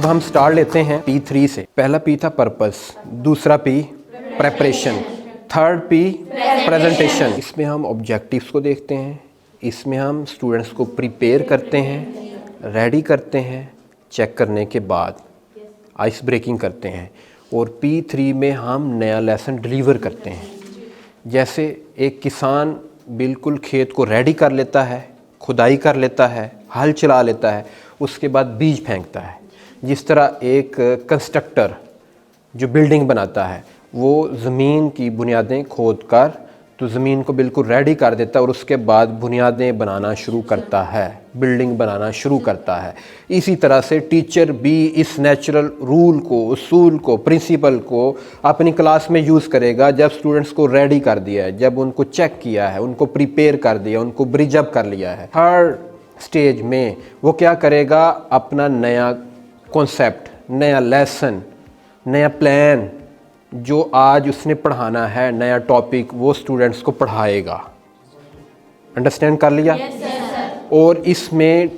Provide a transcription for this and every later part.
हम स्टार्ट लेते हैं P3 से। पहला P था पर्पस, दूसरा P preparation, third P presentation. इसमें हम ऑब्जेक्टिव्स को देखते हैं, इसमें हम स्टूडेंट्स को प्रिपेयर करते हैं, रेडी करते हैं, चेक करने के बाद आइस ब्रेकिंग करते हैं, और P3 में हम नया लेसन डिलीवर करते हैं। जैसे एक किसान बिल्कुल खेत को रेडी कर लेता है, खुदाई कर लेता है, हल चला लेता है, उसके बाद बीज फेंकता है। जिस तरह एक कंस्ट्रक्टर जो बिल्डिंग बनाता है वो ज़मीन की बुनियादें खोद कर तो ज़मीन को बिल्कुल रेडी कर देता है और उसके बाद बुनियादें बनाना शुरू करता है, बिल्डिंग बनाना शुरू करता है। इसी तरह से टीचर भी इस नेचुरल रूल को, उसूल को, प्रिंसिपल को अपनी क्लास में यूज़ करेगा जब स्टूडेंट्स को रेडी कर दिया है, जब उनको चेक किया है, उनको प्रिपेयर कर दिया, उनको ब्रिज अप कर लिया है। थर्ड स्टेज में वो क्या करेगा, अपना नया कॉन्सेप्ट, नया लेसन, नया प्लान जो आज उसने पढ़ाना है, नया टॉपिक, वो स्टूडेंट्स को पढ़ाएगा। अंडरस्टैंड कर लिया? और इसमें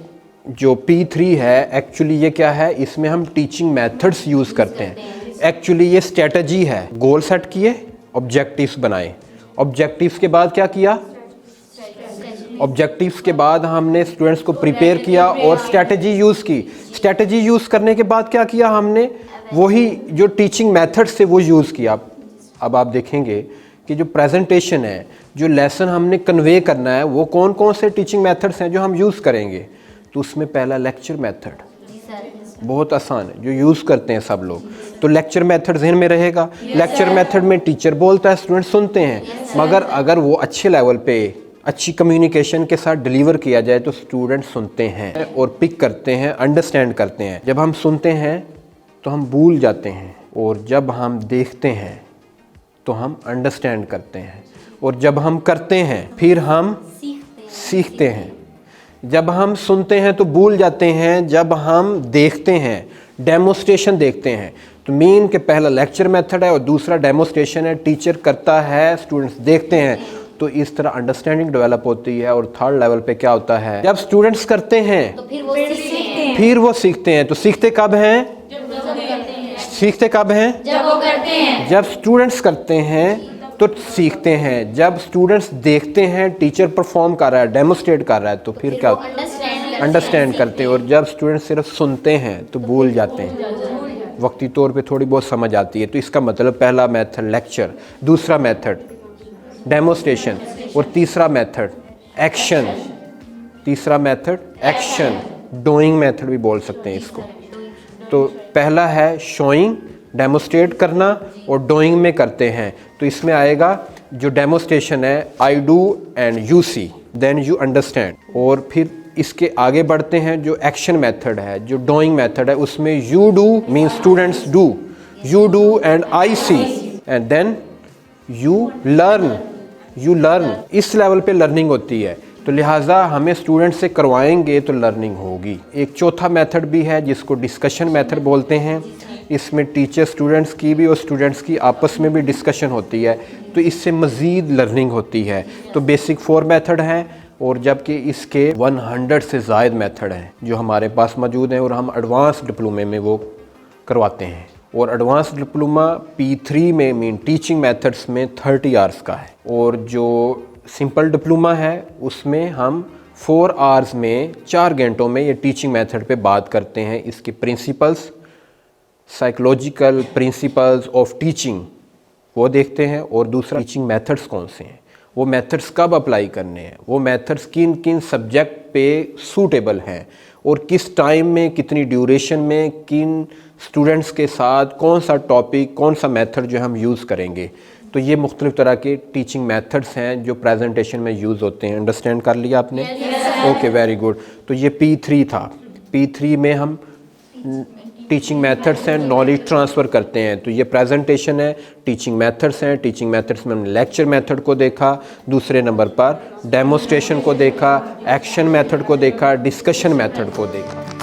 जो P3 है एक्चुअली ये क्या है, इसमें हम टीचिंग मेथड्स यूज़ करते हैं। एक्चुअली ये स्ट्रेटजी है। गोल सेट किए, ऑब्जेक्टिव्स बनाए, ऑब्जेक्टिव्स के बाद क्या किया, ऑब्जेक्टिव्स के बाद हमने स्टूडेंट्स को प्रिपेयर किया और स्ट्रेटजी यूज़ की। स्ट्रेटजी यूज़ करने के बाद क्या किया हमने, वही जो टीचिंग मेथड्स थे वो यूज़ किया। अब आप देखेंगे कि जो प्रेजेंटेशन है, जो लेसन हमने कन्वे करना है, वो कौन कौन से टीचिंग मेथड्स हैं जो हम यूज़ करेंगे। तो उसमें पहला लेक्चर मेथड, बहुत आसान है, जो यूज़ करते हैं सब लोग। तो लेक्चर मेथड ज़हन में रहेगा। लेक्चर मेथड में टीचर बोलता है, स्टूडेंट सुनते हैं, मगर अगर वो अच्छे लेवल पे अच्छी कम्युनिकेशन के साथ डिलीवर किया जाए तो स्टूडेंट सुनते हैं और पिक करते हैं, अंडरस्टैंड करते हैं। जब हम सुनते हैं तो हम भूल जाते हैं, और जब हम देखते हैं तो हम अंडरस्टैंड करते हैं, और जब हम करते हैं फिर हम सीखते हैं। जब हम सुनते हैं तो भूल जाते हैं, जब हम देखते हैं, डेमोस्ट्रेशन देखते हैं। तो मेन के पहला लेक्चर मेथड है और दूसरा डेमोस्ट्रेशन है। टीचर करता है, स्टूडेंट्स देखते हैं, तो इस तरह अंडरस्टैंडिंग डेवलप होती है। और थर्ड लेवल पे क्या होता है, जब स्टूडेंट्स करते हैं तो फिर वो सीखते हैं। तो सीखते कब हैं, सीखते कब हैं, जब वो करते हैं। जब स्टूडेंट्स करते हैं तो सीखते हैं। जब स्टूडेंट्स देखते हैं, टीचर परफॉर्म कर रहा है, डेमोस्ट्रेट कर रहा है, तो फिर क्या, अंडरस्टैंड करते हैं। और जब स्टूडेंट्स सिर्फ सुनते हैं तो भूल जाते हैं, वक्ती तौर पे थोड़ी बहुत समझ आती है। तो इसका मतलब पहला मेथड लेक्चर, दूसरा मेथड डेमोस्ट्रेशन, और तीसरा मेथड एक्शन। तीसरा मेथड एक्शन, डूइंग मेथड भी बोल सकते हैं इसको। तो पहला है शोइंग, डेमोस्ट्रेट करना, और डूइंग में करते हैं। तो इसमें आएगा जो डेमोस्ट्रेशन है, I do and you see then you understand. और फिर इसके आगे बढ़ते हैं, जो एक्शन मेथड है, जो डूइंग मेथड है, उसमें you do mean students do, you do and I see, and then you learn. You learn, इस लेवल पे लर्निंग होती है। तो लिहाजा हमें स्टूडेंट से करवाएंगे तो लर्निंग होगी। एक चौथा मेथड भी है जिसको डिस्कशन मेथड बोलते हैं। इसमें टीचर स्टूडेंट्स की भी और स्टूडेंट्स की आपस में भी डिस्कशन होती है, तो इससे मज़ीद लर्निंग होती है। तो बेसिक 4 मेथड हैं, और जबकि इसके 100 से ज़ायद मेथड हैं जो हमारे पास मौजूद हैं, और हम एडवांस डिप्लोमे में वो करवाते हैं। और एडवांस डिप्लोमा P3 में मीन टीचिंग मेथड्स में 30 आवर्स का है, और जो सिंपल डिप्लोमा है उसमें हम 4 आवर्स में 4 घंटों में ये टीचिंग मेथड पे बात करते हैं। इसके principles, psychological principles of teaching वो देखते हैं, और दूसरा टीचिंग मेथड्स कौन से हैं, वो मेथड्स कब अप्लाई करने हैं, वो मेथड्स किन किन सब्जेक्ट पे सूटेबल हैं, और किस टाइम में, कितनी ड्यूरेशन में, किन स्टूडेंट्स के साथ कौन सा टॉपिक, कौन सा मेथड जो हम यूज़ करेंगे। तो ये मुख्तलिफ तरह के टीचिंग मेथड्स हैं जो प्रेजेंटेशन में यूज़ होते हैं। अंडरस्टैंड कर लिया आपने? Okay, very good. तो ये P3 था। P3 में हम टीचिंग मेथड्स हैं, नॉलेज ट्रांसफ़र करते हैं। तो ये प्रेजेंटेशन है, टीचिंग मेथड्स हैं। टीचिंग मेथड्स में हमने लेक्चर मेथड को देखा, दूसरे नंबर पर डेमोस्ट्रेशन को देखा, एक्शन मेथड को देखा, डिस्कशन मेथड को देखा।